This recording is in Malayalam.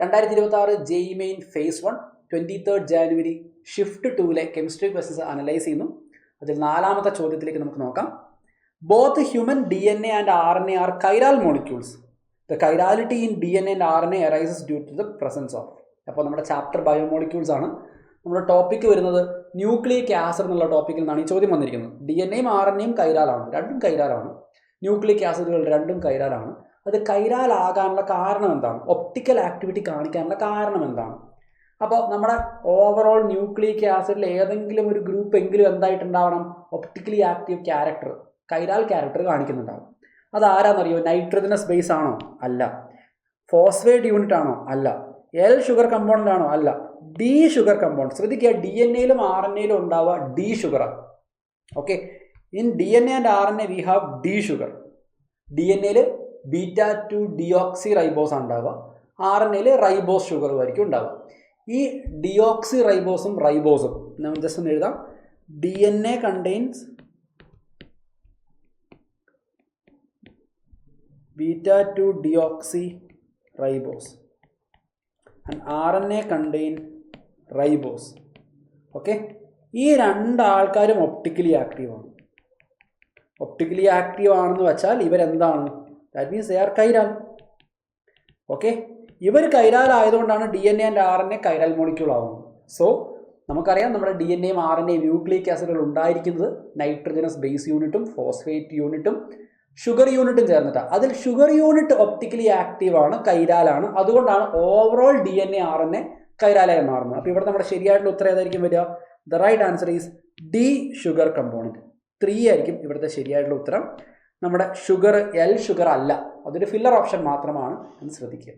2026 JEE main phase 1 23 January shift 2 chemistry questions analyse ചെയ്യുന്നു. അതിൽ 4ാമത്തെ ചോദ്യത്തിലേക്ക് നമുക്ക് നോക്കാം. Both human DNA and RNA are chiral molecules. The chirality in DNA and RNA arises due to the presence of. അപ്പോൾ നമ്മുടെ ചാപ്റ്റർ ബയോമോളിക്യൂൾസ് ആണ്. നമ്മുടെ ടോപ്പിക്ക് വരുന്നത് ന്യൂക്ലിയിക് ആസിഡ് എന്നുള്ള ടോപ്പിക്കിൽ നിന്നാണ് ഈ ചോദ്യം വന്നിരിക്കുന്നത്. DNA-യും RNA-യും കൈരാലാണ്, രണ്ടും കൈരാലാണ്. ന്യൂക്ലിയിക് ആസിഡുകൾ രണ്ടും കൈരാലാണ്. അത് കൈരാലാകാനുള്ള കാരണം എന്താണ്? ഒപ്റ്റിക്കൽ ആക്ടിവിറ്റി കാണിക്കാനുള്ള കാരണം എന്താണ്? അപ്പോൾ നമ്മുടെ ഓവറോൾ ന്യൂക്ലിയിക് ആസിഡിൽ ഏതെങ്കിലും ഒരു ഗ്രൂപ്പ് എങ്കിലും എന്തായിട്ടുണ്ടാവണം? Optically active character, chiral character കാണിക്കുന്നുണ്ടാവും. അത് ആരാന്നറിയോ? നൈട്രജനസ് ബേസ് ആണോ? അല്ല. ഫോസ്ഫേറ്റ് യൂണിറ്റ് ആണോ? അല്ല. L ഷുഗർ കമ്പൗണ്ട് ആണോ? അല്ല. D sugar compound. ശ്രദ്ധിക്കുക, DNA-യിലും RNA-യിലും ഉണ്ടാവുക D ഷുഗറാണ്. Okay, in DNA and RNA we have D sugar. DNA-ൽ β2 ഡിയോക്സി റൈബോസ് ഉണ്ടാവുക, RNA-ൽ റൈബോസ് ഷുഗറും ആയിരിക്കും ഉണ്ടാവുക. ഈ ഡിയോക്സി റൈബോസും റൈബോസും നമ്മൾ ജസ്റ്റ് ഒന്ന് എഴുതാം. DNA contains β2 deoxy ribose and RNA contain ribose. Okay, ഈ രണ്ടാൾക്കാരും ഒപ്റ്റിക്കലി ആക്റ്റീവാണ്. ഒപ്റ്റിക്കലി ആക്റ്റീവ് ആണെന്ന് വെച്ചാൽ ഇവരെന്താണ്? That means they are chiral. Okay, ഇവർ കൈരാൽ ആയതുകൊണ്ടാണ് DNA and RNA chiral molecule ആവുന്നത്. സോ നമുക്കറിയാം, നമ്മുടെ DNA-യും RNA-യും ന്യൂക്ലിയിക് ആസിഡുകൾ ഉണ്ടായിരിക്കുന്നത് നൈട്രജനസ് ബേസ് യൂണിറ്റും ഫോസ്ഫേറ്റ് യൂണിറ്റും ഷുഗർ യൂണിറ്റും ചേർന്നിട്ടാണ്. അതിൽ ഷുഗർ യൂണിറ്റ് ഒപ്റ്റിക്കലി ആക്റ്റീവ് ആണ്, കൈരാലാണ്. അതുകൊണ്ടാണ് ഓവറോൾ DNA RNA കൈരാലായി മാറുന്നത്. അപ്പോൾ ഇവിടെ നമ്മുടെ ശരിയായിട്ടുള്ള ഉത്തരം ഏതായിരിക്കും വരിക? The right answer is D sugar component. 3 ആയിരിക്കും ഇവിടുത്തെ ശരിയായിട്ടുള്ള ഉത്തരം. നമ്മുടെ ഷുഗർ L ഷുഗർ അല്ല, അതൊരു ഫില്ലർ ഓപ്ഷൻ മാത്രമാണ് എന്ന് ശ്രദ്ധിക്കുക.